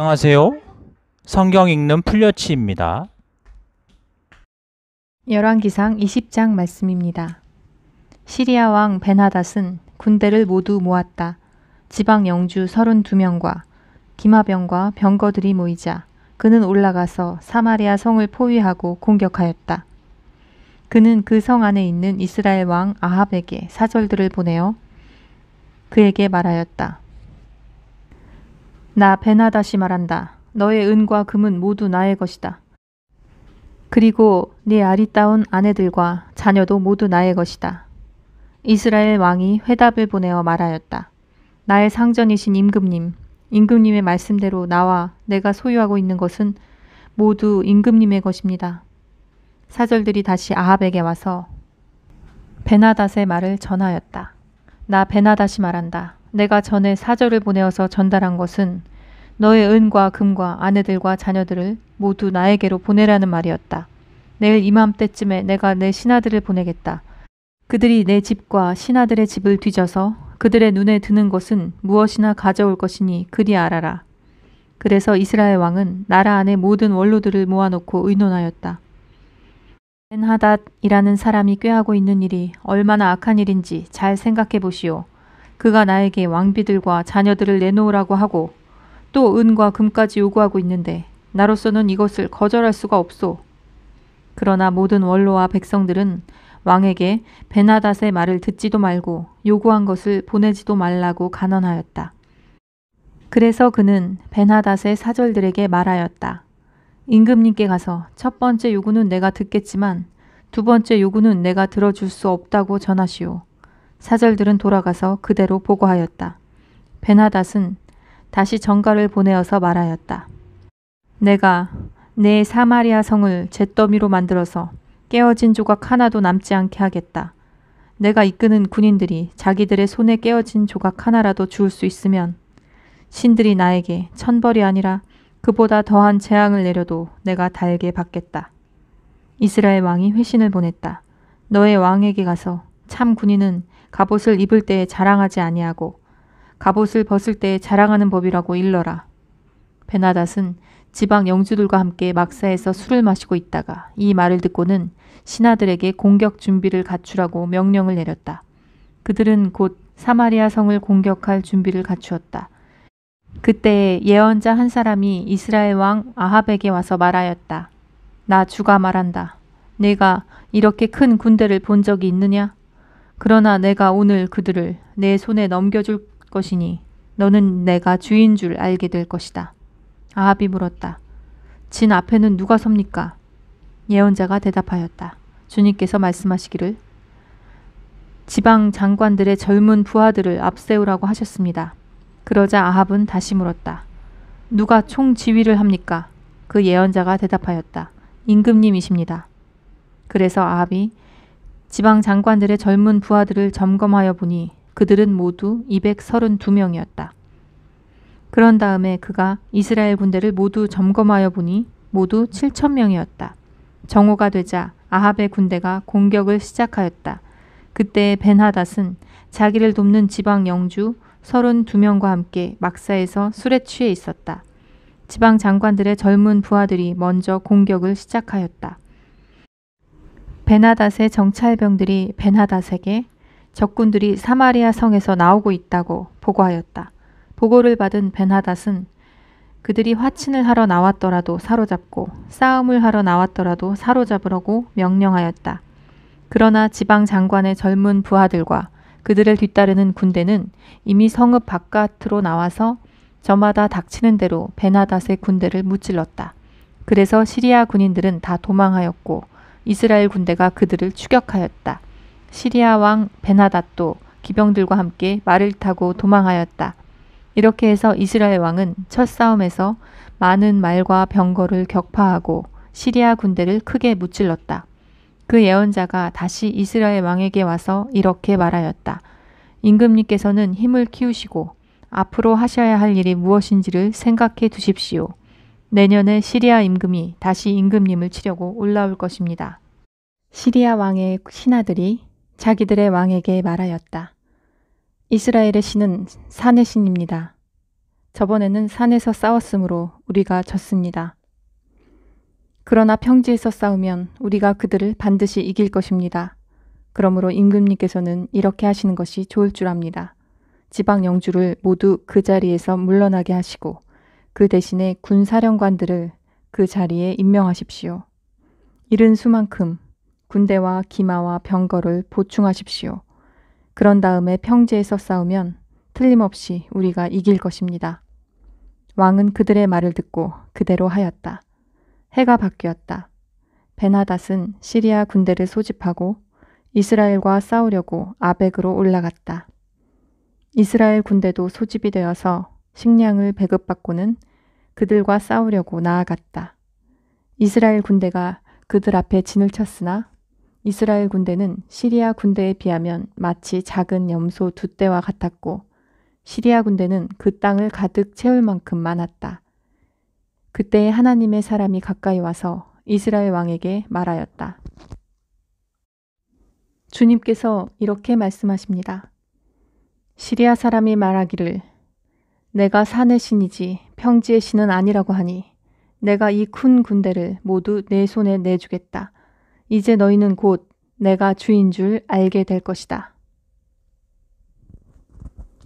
안녕하세요. 성경 읽는 풀려치입니다. 열왕기상 20장 말씀입니다. 시리아 왕 벤하닷은 군대를 모두 모았다. 지방 영주 32명과 기마병과 병거들이 모이자 그는 올라가서 사마리아 성을 포위하고 공격하였다. 그는 그 성 안에 있는 이스라엘 왕 아합에게 사절들을 보내어 그에게 말하였다. 나 벤하닷이 말한다. 너의 은과 금은 모두 나의 것이다. 그리고 네 아리따운 아내들과 자녀도 모두 나의 것이다. 이스라엘 왕이 회답을 보내어 말하였다. 나의 상전이신 임금님, 임금님의 말씀대로 나와 내가 소유하고 있는 것은 모두 임금님의 것입니다. 사절들이 다시 아합에게 와서 벤하닷의 말을 전하였다. 나 벤하닷이 말한다. 내가 전에 사절을 보내어서 전달한 것은 너의 은과 금과 아내들과 자녀들을 모두 나에게로 보내라는 말이었다. 내일 이맘때쯤에 내가 내 신하들을 보내겠다. 그들이 내 집과 신하들의 집을 뒤져서 그들의 눈에 드는 것은 무엇이나 가져올 것이니 그리 알아라. 그래서 이스라엘 왕은 나라 안의 모든 원로들을 모아놓고 의논하였다. 벤하닷이라는 사람이 꾀하고 있는 일이 얼마나 악한 일인지 잘 생각해 보시오. 그가 나에게 왕비들과 자녀들을 내놓으라고 하고 또 은과 금까지 요구하고 있는데 나로서는 이것을 거절할 수가 없소. 그러나 모든 원로와 백성들은 왕에게 벤하닷의 말을 듣지도 말고 요구한 것을 보내지도 말라고 간언하였다. 그래서 그는 벤하닷의 사절들에게 말하였다. 임금님께 가서 첫 번째 요구는 내가 듣겠지만 두 번째 요구는 내가 들어줄 수 없다고 전하시오. 사절들은 돌아가서 그대로 보고하였다. 벤하닷은 다시 전가를 보내어서 말하였다. 내가 내 사마리아 성을 잿더미로 만들어서 깨어진 조각 하나도 남지 않게 하겠다. 내가 이끄는 군인들이 자기들의 손에 깨어진 조각 하나라도 주울 수 있으면 신들이 나에게 천벌이 아니라 그보다 더한 재앙을 내려도 내가 달게 받겠다. 이스라엘 왕이 회신을 보냈다. 너의 왕에게 가서 참 군인은 갑옷을 입을 때에 자랑하지 아니하고 갑옷을 벗을 때에 자랑하는 법이라고 일러라. 벤하닷은 지방 영주들과 함께 막사에서 술을 마시고 있다가 이 말을 듣고는 신하들에게 공격 준비를 갖추라고 명령을 내렸다. 그들은 곧 사마리아 성을 공격할 준비를 갖추었다. 그때 예언자 한 사람이 이스라엘 왕 아합에게 와서 말하였다. 나 주가 말한다. 내가 이렇게 큰 군대를 본 적이 있느냐? 그러나 내가 오늘 그들을 내 손에 넘겨줄 것이니 너는 내가 주인 줄 알게 될 것이다. 아합이 물었다. 진 앞에는 누가 섭니까? 예언자가 대답하였다. 주님께서 말씀하시기를 지방 장관들의 젊은 부하들을 앞세우라고 하셨습니다. 그러자 아합은 다시 물었다. 누가 총 지휘를 합니까? 그 예언자가 대답하였다. 임금님이십니다. 그래서 아합이 지방 장관들의 젊은 부하들을 점검하여 보니 그들은 모두 232명이었다. 그런 다음에 그가 이스라엘 군대를 모두 점검하여 보니 모두 7,000명이었다. 정오가 되자 아합의 군대가 공격을 시작하였다. 그때 벤하닷은 자기를 돕는 지방 영주 32명과 함께 막사에서 술에 취해 있었다. 지방 장관들의 젊은 부하들이 먼저 공격을 시작하였다. 벤하닷의 정찰병들이 벤하닷에게 적군들이 사마리아 성에서 나오고 있다고 보고하였다. 보고를 받은 벤하닷은 그들이 화친을 하러 나왔더라도 사로잡고 싸움을 하러 나왔더라도 사로잡으라고 명령하였다. 그러나 지방 장관의 젊은 부하들과 그들을 뒤따르는 군대는 이미 성읍 바깥으로 나와서 저마다 닥치는 대로 벤하닷의 군대를 무찔렀다. 그래서 시리아 군인들은 다 도망하였고 이스라엘 군대가 그들을 추격하였다. 시리아 왕 벤하닷도 기병들과 함께 말을 타고 도망하였다. 이렇게 해서 이스라엘 왕은 첫 싸움에서 많은 말과 병거를 격파하고 시리아 군대를 크게 무찔렀다. 그 예언자가 다시 이스라엘 왕에게 와서 이렇게 말하였다. 임금님께서는 힘을 키우시고 앞으로 하셔야 할 일이 무엇인지를 생각해 두십시오. 내년에 시리아 임금이 다시 임금님을 치려고 올라올 것입니다. 시리아 왕의 신하들이 자기들의 왕에게 말하였다. 이스라엘의 신은 산의 신입니다. 저번에는 산에서 싸웠으므로 우리가 졌습니다. 그러나 평지에서 싸우면 우리가 그들을 반드시 이길 것입니다. 그러므로 임금님께서는 이렇게 하시는 것이 좋을 줄 압니다. 지방 영주를 모두 그 자리에서 물러나게 하시고 그 대신에 군사령관들을 그 자리에 임명하십시오. 이른 수만큼 군대와 기마와 병거를 보충하십시오. 그런 다음에 평지에서 싸우면 틀림없이 우리가 이길 것입니다. 왕은 그들의 말을 듣고 그대로 하였다. 해가 바뀌었다. 베나닷은 시리아 군대를 소집하고 이스라엘과 싸우려고 아벡으로 올라갔다. 이스라엘 군대도 소집이 되어서 식량을 배급받고는 그들과 싸우려고 나아갔다. 이스라엘 군대가 그들 앞에 진을 쳤으나 이스라엘 군대는 시리아 군대에 비하면 마치 작은 염소 2떼와 같았고 시리아 군대는 그 땅을 가득 채울 만큼 많았다. 그때 하나님의 사람이 가까이 와서 이스라엘 왕에게 말하였다. 주님께서 이렇게 말씀하십니다. 시리아 사람이 말하기를 내가 산의 신이지 평지의 신은 아니라고 하니 내가 이 큰 군대를 모두 내 손에 내주겠다. 이제 너희는 곧 내가 주인 줄 알게 될 것이다.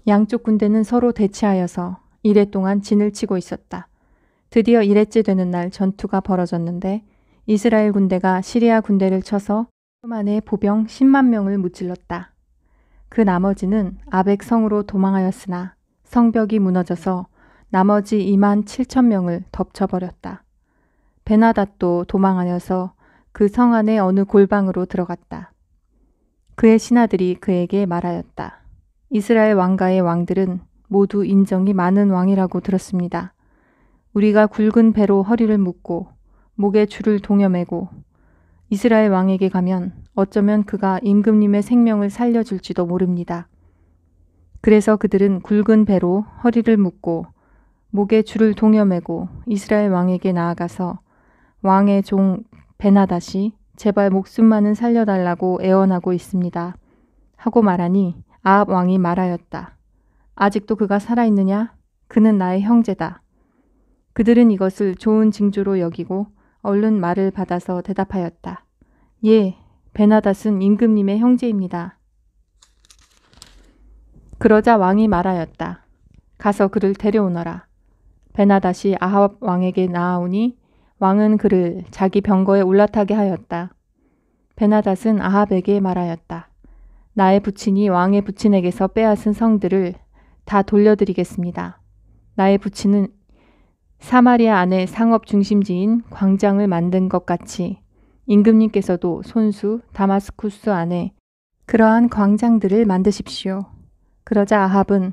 양쪽 군대는 서로 대치하여서 이래 동안 진을 치고 있었다. 드디어 이레째 되는 날 전투가 벌어졌는데 이스라엘 군대가 시리아 군대를 쳐서 만에 보병 10만 명을 무찔렀다. 그 나머지는 아벡 성으로 도망하였으나 성벽이 무너져서 나머지 2만 7천 명을 덮쳐버렸다. 베나닷도 도망하여서 그 성 안의 어느 골방으로 들어갔다. 그의 신하들이 그에게 말하였다. 이스라엘 왕가의 왕들은 모두 인정이 많은 왕이라고 들었습니다. 우리가 굵은 배로 허리를 묶고 목에 줄을 동여매고 이스라엘 왕에게 가면 어쩌면 그가 임금님의 생명을 살려줄지도 모릅니다. 그래서 그들은 굵은 배로 허리를 묶고 목에 줄을 동여매고 이스라엘 왕에게 나아가서 왕의 종 베나닷이 제발 목숨만은 살려달라고 애원하고 있습니다. 하고 말하니 아합 왕이 말하였다. 아직도 그가 살아있느냐? 그는 나의 형제다. 그들은 이것을 좋은 징조로 여기고 얼른 말을 받아서 대답하였다. 예, 베나닷은 임금님의 형제입니다. 그러자 왕이 말하였다. 가서 그를 데려오너라. 베나닷이 아합 왕에게 나아오니 왕은 그를 자기 병거에 올라타게 하였다. 베나닷은 아합에게 말하였다. 나의 부친이 왕의 부친에게서 빼앗은 성들을 다 돌려드리겠습니다. 나의 부친은 사마리아 안에 상업 중심지인 광장을 만든 것 같이 임금님께서도 손수 다마스쿠스 안에 그러한 광장들을 만드십시오. 그러자 아합은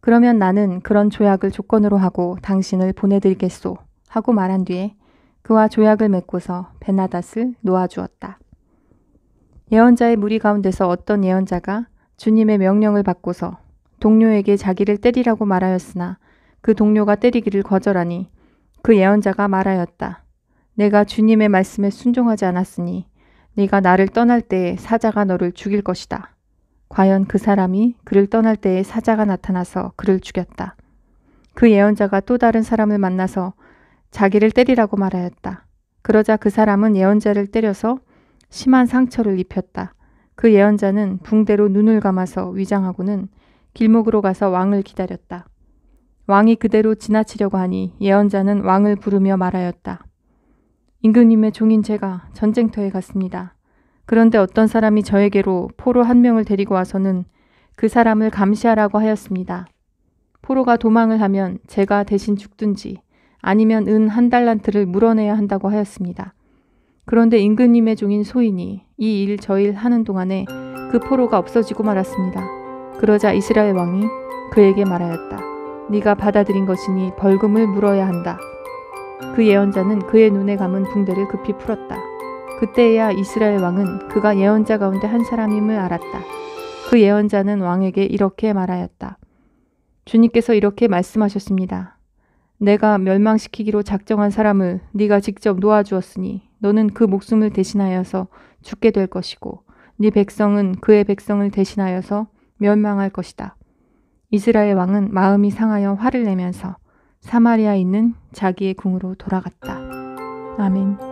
그러면 나는 그런 조약을 조건으로 하고 당신을 보내드리겠소 하고 말한 뒤에 그와 조약을 맺고서 베나닷을 놓아주었다. 예언자의 무리 가운데서 어떤 예언자가 주님의 명령을 받고서 동료에게 자기를 때리라고 말하였으나 그 동료가 때리기를 거절하니 그 예언자가 말하였다. 내가 주님의 말씀에 순종하지 않았으니 네가 나를 떠날 때에 사자가 너를 죽일 것이다. 과연 그 사람이 그를 떠날 때에 사자가 나타나서 그를 죽였다. 그 예언자가 또 다른 사람을 만나서 자기를 때리라고 말하였다. 그러자 그 사람은 예언자를 때려서 심한 상처를 입혔다. 그 예언자는 붕대로 눈을 감아서 위장하고는 길목으로 가서 왕을 기다렸다. 왕이 그대로 지나치려고 하니 예언자는 왕을 부르며 말하였다. 임금님의 종인 제가 전쟁터에 갔습니다. 그런데 어떤 사람이 저에게로 포로 1명을 데리고 와서는 그 사람을 감시하라고 하였습니다. 포로가 도망을 하면 제가 대신 죽든지 아니면 은 1달란트를 물어내야 한다고 하였습니다. 그런데 임금님의 종인 소인이 이 일 저 일 하는 동안에 그 포로가 없어지고 말았습니다. 그러자 이스라엘 왕이 그에게 말하였다. 네가 받아들인 것이니 벌금을 물어야 한다. 그 예언자는 그의 눈에 감은 붕대를 급히 풀었다. 그때야 이스라엘 왕은 그가 예언자 가운데 한 사람임을 알았다. 그 예언자는 왕에게 이렇게 말하였다. 주님께서 이렇게 말씀하셨습니다. 내가 멸망시키기로 작정한 사람을 네가 직접 놓아주었으니 너는 그 목숨을 대신하여서 죽게 될 것이고 네 백성은 그의 백성을 대신하여서 멸망할 것이다. 이스라엘 왕은 마음이 상하여 화를 내면서 사마리아에 있는 자기의 궁으로 돌아갔다. 아멘.